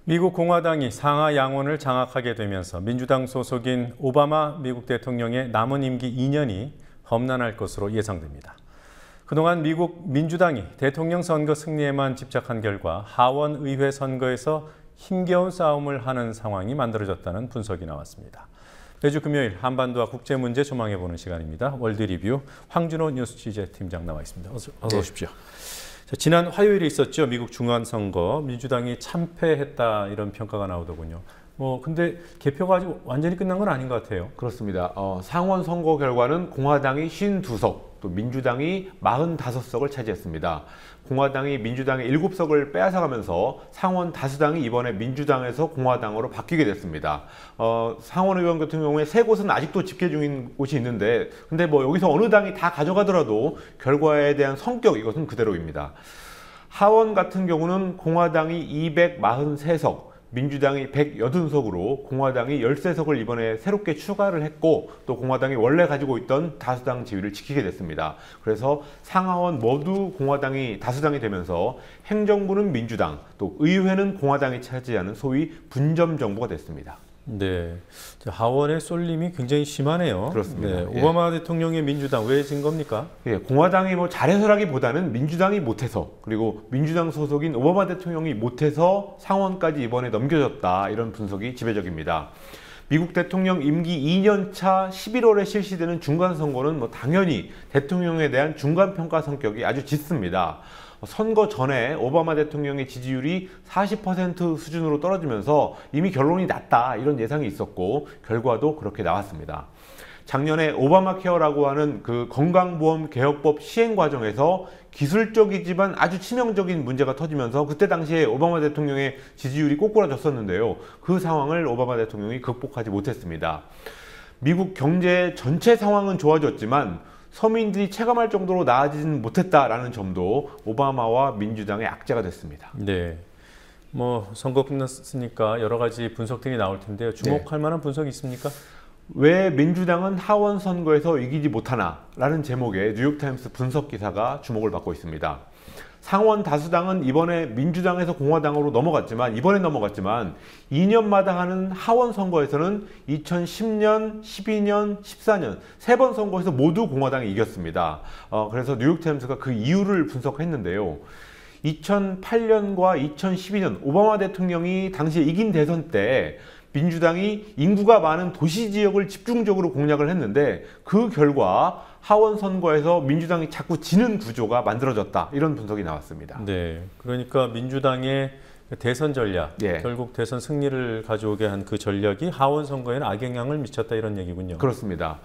미국 공화당이 상하 양원을 장악하게 되면서 민주당 소속인 오바마 미국 대통령의 남은 임기 2년이 험난할 것으로 예상됩니다. 그동안 미국 민주당이 대통령 선거 승리에만 집착한 결과 하원 의회 선거에서 힘겨운 싸움을 하는 상황이 만들어졌다는 분석이 나왔습니다. 매주 금요일 한반도와 국제 문제 조망해보는 시간입니다. 월드리뷰 황준호 뉴스 취재팀장 나와 있습니다. 어서 오십시오. 자, 지난 화요일에 있었죠. 미국 중간선거. 민주당이 참패했다 이런 평가가 나오더군요. 근데 개표가 아직 완전히 끝난 건 아닌 것 같아요. 그렇습니다. 상원 선거 결과는 공화당이 52석, 또 민주당이 45석을 차지했습니다. 공화당이 민주당의 7석을 빼앗아가면서 상원 다수당이 이번에 민주당에서 공화당으로 바뀌게 됐습니다. 상원의원 같은 경우에 3곳은 아직도 집계 중인 곳이 있는데 근데 여기서 어느 당이 다 가져가더라도 결과에 대한 성격 이것은 그대로입니다. 하원 같은 경우는 공화당이 243석, 민주당이 180석으로 공화당이 13석을 이번에 새롭게 추가를 했고 또 공화당이 원래 가지고 있던 다수당 지위를 지키게 됐습니다. 그래서 상하원 모두 공화당이 다수당이 되면서 행정부는 민주당, 또 의회는 공화당이 차지하는 소위 분점 정부가 됐습니다. 네, 하원의 쏠림이 굉장히 심하네요. 그렇습니다. 네, 오바마 대통령의 민주당 왜 진 겁니까? 예, 공화당이 잘해서라기보다는 민주당이 못해서, 그리고 민주당 소속인 오바마 대통령이 못해서 상원까지 이번에 넘겨졌다, 이런 분석이 지배적입니다. 미국 대통령 임기 2년차 11월에 실시되는 중간선거는 당연히 대통령에 대한 중간평가 성격이 아주 짙습니다. 선거 전에 오바마 대통령의 지지율이 40% 수준으로 떨어지면서 이미 결론이 났다, 이런 예상이 있었고 결과도 그렇게 나왔습니다. 작년에 오바마 케어라고 하는 그 건강보험 개혁법 시행 과정에서 기술적이지만 아주 치명적인 문제가 터지면서 그때 당시에 오바마 대통령의 지지율이 꼬꾸라졌었는데요. 그 상황을 오바마 대통령이 극복하지 못했습니다. 미국 경제 전체 상황은 좋아졌지만 서민들이 체감할 정도로 나아지지는 못했다라는 점도 오바마와 민주당의 악재가 됐습니다. 네, 선거 끝났으니까 여러 가지 분석들이 나올 텐데요. 주목할 만한 분석이 있습니까? 왜 민주당은 하원 선거에서 이기지 못하나? 라는 제목의 뉴욕타임스 분석 기사가 주목을 받고 있습니다. 상원 다수당은 이번에 민주당에서 공화당으로 넘어갔지만 2년마다 하는 하원 선거에서는 2010년, 12년, 14년 3번 선거에서 모두 공화당이 이겼습니다. 그래서 뉴욕타임스가 그 이유를 분석했는데요. 2008년과 2012년 오바마 대통령이 당시에 이긴 대선 때 민주당이 인구가 많은 도시 지역을 집중적으로 공략을 했는데 그 결과 하원 선거에서 민주당이 자꾸 지는 구조가 만들어졌다, 이런 분석이 나왔습니다. 네, 그러니까 민주당의 대선 전략, 결국 대선 승리를 가져오게 한 그 전략이 하원 선거에는 악영향을 미쳤다, 이런 얘기군요. 그렇습니다.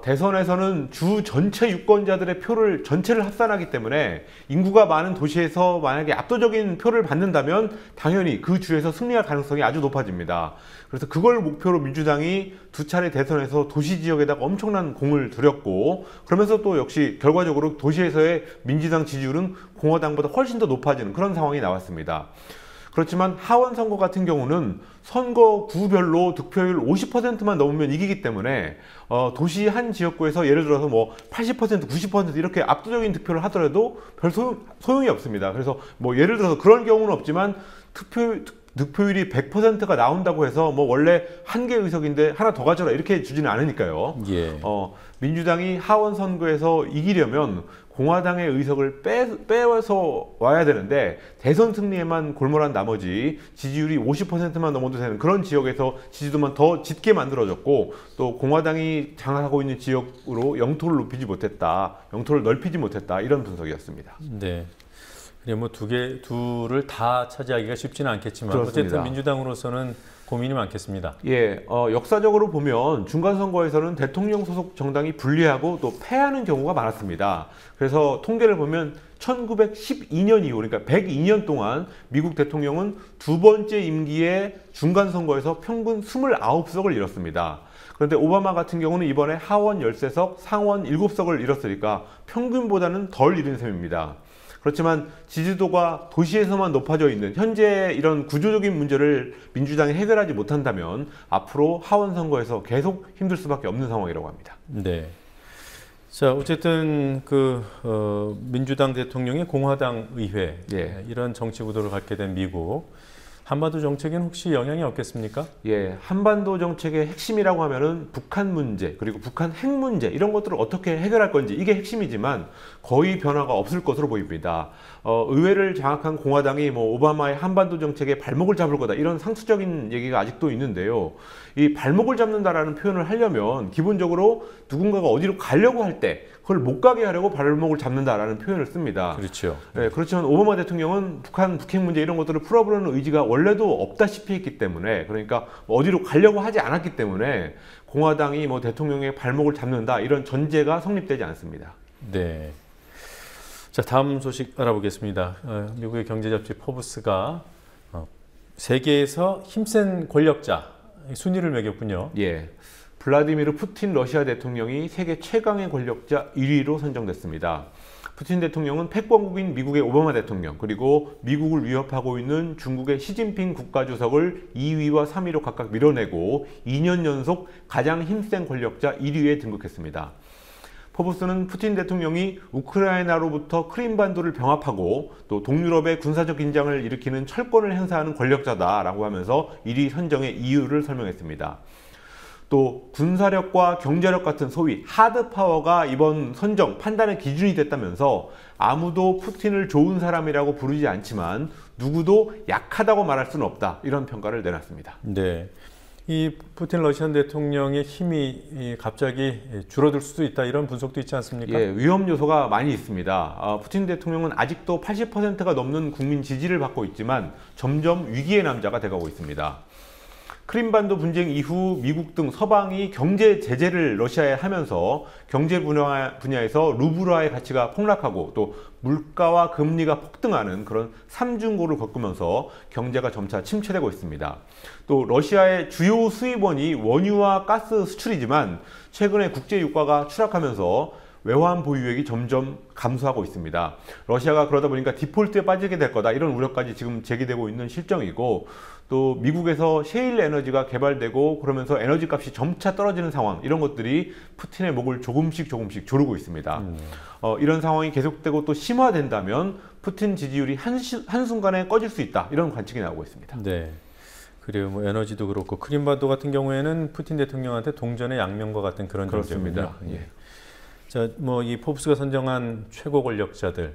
대선에서는 주 전체 유권자들의 표를 전체를 합산하기 때문에 인구가 많은 도시에서 만약에 압도적인 표를 받는다면 당연히 그 주에서 승리할 가능성이 아주 높아집니다. 그래서 그걸 목표로 민주당이 2차례 대선에서 도시 지역에다가 엄청난 공을 들였고 그러면서 또 역시 결과적으로 도시에서의 민주당 지지율은 공화당보다 훨씬 더 높아지는 그런 상황이 나왔습니다. 그렇지만 하원 선거 같은 경우는 선거구별로 득표율 50%만 넘으면 이기기 때문에 도시 한 지역구에서 예를 들어서 80%, 90% 이렇게 압도적인 득표를 하더라도 별 소용이 없습니다. 그래서 예를 들어서 그런 경우는 없지만 득표율이 100%가 나온다고 해서 원래 한 개 의석인데 하나 더 가져라 이렇게 주지는 않으니까요. 예. 민주당이 하원 선거에서 이기려면 공화당의 의석을 빼서 와야 되는데 대선 승리에만 골몰한 나머지 지지율이 50%만 넘어도 되는 그런 지역에서 지지도만 더 짙게 만들어졌고 또 공화당이 장악하고 있는 지역으로 영토를 넓히지 못했다, 이런 분석이었습니다. 네. 그래 둘을 다 차지하기가 쉽지는 않겠지만 그렇습니다. 어쨌든 민주당으로서는 고민이 많겠습니다. 예, 역사적으로 보면 중간선거에서는 대통령 소속 정당이 불리하고 또 패하는 경우가 많았습니다. 그래서 통계를 보면 1912년 이후, 그러니까 102년 동안 미국 대통령은 두 번째 임기에 중간선거에서 평균 29석을 잃었습니다. 그런데 오바마 같은 경우는 이번에 하원 13석, 상원 7석을 잃었으니까 평균보다는 덜 잃은 셈입니다. 그렇지만 지지도가 도시에서만 높아져 있는 현재 이런 구조적인 문제를 민주당이 해결하지 못한다면 앞으로 하원 선거에서 계속 힘들 수밖에 없는 상황이라고 합니다. 네. 자, 어쨌든 민주당 대통령이 공화당 의회, 이런 정치 구도를 갖게 된 미국. 한반도 정책에는 혹시 영향이 없겠습니까? 예, 한반도 정책의 핵심이라고 하면은 북한 문제 그리고 북한 핵 문제 이런 것들을 어떻게 해결할 건지 이게 핵심이지만 거의 변화가 없을 것으로 보입니다. 의회를 장악한 공화당이 뭐 오바마의 한반도 정책에 발목을 잡을 거다 이런 상투적인 얘기가 아직도 있는데요. 이 발목을 잡는다라는 표현을 하려면 기본적으로 누군가가 어디로 가려고 할 때 그걸 못 가게 하려고 발목을 잡는다라는 표현을 씁니다. 그렇죠. 네, 그렇지만 오바마 대통령은 북한 북핵 문제 이런 것들을 풀어보려는 의지가 원래도 없다시피 했기 때문에 그러니까 어디로 가려고 하지 않았기 때문에 공화당이 뭐 대통령의 발목을 잡는다 이런 전제가 성립되지 않습니다. 네. 자, 다음 소식 알아보겠습니다. 미국의 경제 잡지 포브스가 세계에서 힘센 권력자 순위를 매겼군요. 예. 블라디미르 푸틴 러시아 대통령이 세계 최강의 권력자 1위로 선정됐습니다. 푸틴 대통령은 패권국인 미국의 오바마 대통령 그리고 미국을 위협하고 있는 중국의 시진핑 국가주석을 2위와 3위로 각각 밀어내고 2년 연속 가장 힘센 권력자 1위에 등극했습니다. 포브스는 푸틴 대통령이 우크라이나로부터 크림반도를 병합하고 또 동유럽의 군사적 긴장을 일으키는 철권을 행사하는 권력자다라고 하면서 1위 선정의 이유를 설명했습니다. 또 군사력과 경제력 같은 소위 하드파워가 이번 선정 판단의 기준이 됐다면서 아무도 푸틴을 좋은 사람이라고 부르지 않지만 누구도 약하다고 말할 수는 없다 이런 평가를 내놨습니다. 네, 이 푸틴 러시안 대통령의 힘이 갑자기 줄어들 수도 있다 이런 분석도 있지 않습니까? 예, 위험 요소가 많이 있습니다. 푸틴 대통령은 아직도 80%가 넘는 국민 지지를 받고 있지만 점점 위기의 남자가 돼가고 있습니다. 크림반도 분쟁 이후 미국 등 서방이 경제 제재를 러시아에 하면서 경제 분야에서 루블화의 가치가 폭락하고 또 물가와 금리가 폭등하는 그런 삼중고를 겪으면서 경제가 점차 침체되고 있습니다. 또 러시아의 주요 수입원이 원유와 가스 수출이지만 최근에 국제 유가가 추락하면서 외환 보유액이 점점 감소하고 있습니다. 러시아가 그러다 보니까 디폴트에 빠지게 될 거다 이런 우려까지 지금 제기되고 있는 실정이고 또 미국에서 셰일 에너지가 개발되고 그러면서 에너지 값이 점차 떨어지는 상황 이런 것들이 푸틴의 목을 조금씩 조르고 있습니다. 이런 상황이 계속되고 또 심화된다면 푸틴 지지율이 한순간에 꺼질 수 있다 이런 관측이 나오고 있습니다. 네. 그리고 뭐 에너지도 그렇고 크림반도 같은 경우에는 푸틴 대통령한테 동전의 양면과 같은 그런 그렇습니다. 존재군요. 예. 자, 뭐 이 포브스가 선정한 최고 권력자들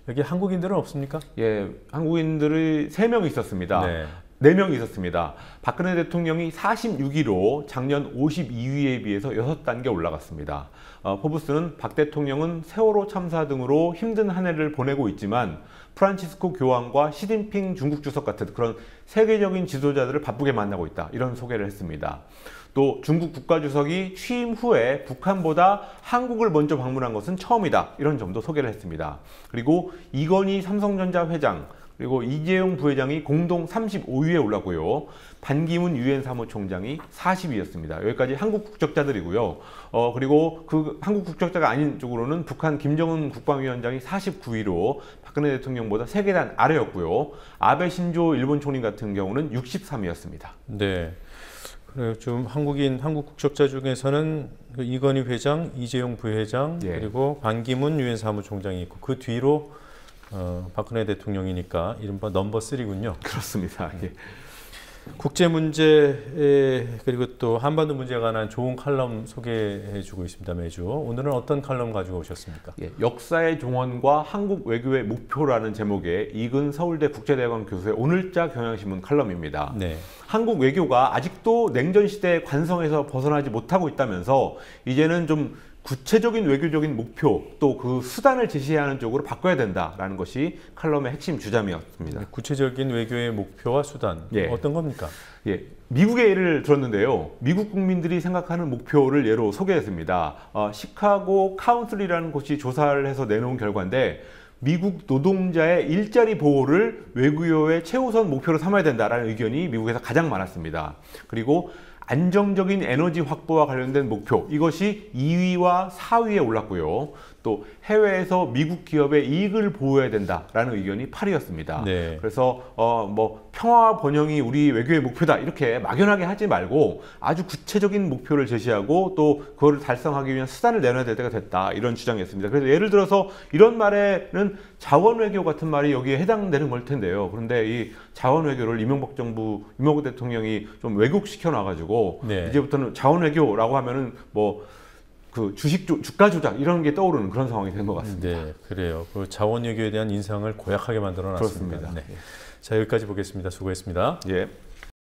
여기 한국인들은 없습니까? 예, 한국인들이 3명 있었습니다. 네. 4명이 있었습니다. 박근혜 대통령이 46위로 작년 52위에 비해서 6단계 올라갔습니다. 포브스는 박 대통령은 세월호 참사 등으로 힘든 한 해를 보내고 있지만 프란치스코 교황과 시진핑 중국 주석 같은 그런 세계적인 지도자들을 바쁘게 만나고 있다. 이런 소개를 했습니다. 또 중국 국가주석이 취임 후에 북한보다 한국을 먼저 방문한 것은 처음이다. 이런 점도 소개를 했습니다. 그리고 이건희 삼성전자 회장 그리고 이재용 부회장이 공동 35위에 올랐고요. 반기문 유엔 사무총장이 40위였습니다. 여기까지 한국 국적자들이고요. 그리고 그 한국 국적자가 아닌 쪽으로는 북한 김정은 국방위원장이 49위로 박근혜 대통령보다 3계단 아래였고요. 아베 신조 일본 총리 같은 경우는 63위였습니다. 네. 그래요. 좀 한국 국적자 중에서는 이건희 회장, 이재용 부회장 예. 그리고 반기문 유엔 사무총장이 있고 그 뒤로 박근혜 대통령이니까 이른바 넘버 3군요. 그렇습니다. 예. 국제 문제 그리고 또 한반도 문제에 관한 좋은 칼럼 소개해주고 있습니다. 매주. 오늘은 어떤 칼럼 가지고 오셨습니까? 예, 역사의 종언과 한국 외교의 목표라는 제목의 이근 서울대 국제대학원 교수의 오늘자 경향신문 칼럼입니다. 네. 한국 외교가 아직도 냉전 시대의 관성에서 벗어나지 못하고 있다면서 이제는 좀 구체적인 외교적인 목표 또 그 수단을 제시해야 하는 쪽으로 바꿔야 된다라는 것이 칼럼의 핵심 주장이었습니다. 구체적인 외교의 목표와 수단 예. 어떤 겁니까? 예, 미국의 예를 들었는데요. 미국 국민들이 생각하는 목표를 예로 소개했습니다. 시카고 카운슬이라는 곳이 조사를 해서 내놓은 결과인데 미국 노동자의 일자리 보호를 외교의 최우선 목표로 삼아야 된다라는 의견이 미국에서 가장 많았습니다. 그리고 안정적인 에너지 확보와 관련된 목표 이것이 2위와 4위에 올랐고요. 또 해외에서 미국 기업의 이익을 보호해야 된다라는 의견이 8위였습니다. 네. 그래서 뭐 평화 번영이 우리 외교의 목표다 이렇게 막연하게 하지 말고 아주 구체적인 목표를 제시하고 또 그거를 달성하기 위한 수단을 내놔야 될 때가 됐다 이런 주장이었습니다. 그래서 예를 들어서 이런 말에는 자원 외교 같은 말이 여기에 해당되는 걸 텐데요. 그런데 이 자원 외교를 이명박 대통령이 좀 왜곡시켜 놔가지고 네. 이제부터는 자원 외교라고 하면은 뭐 그 주가 조작 이런 게 떠오르는 그런 상황이 된 것 같습니다. 네, 그래요. 그 자원 외교에 대한 인상을 고약하게 만들어 놨습니다. 그렇습니다. 네. 자, 여기까지 보겠습니다. 수고했습니다. 예.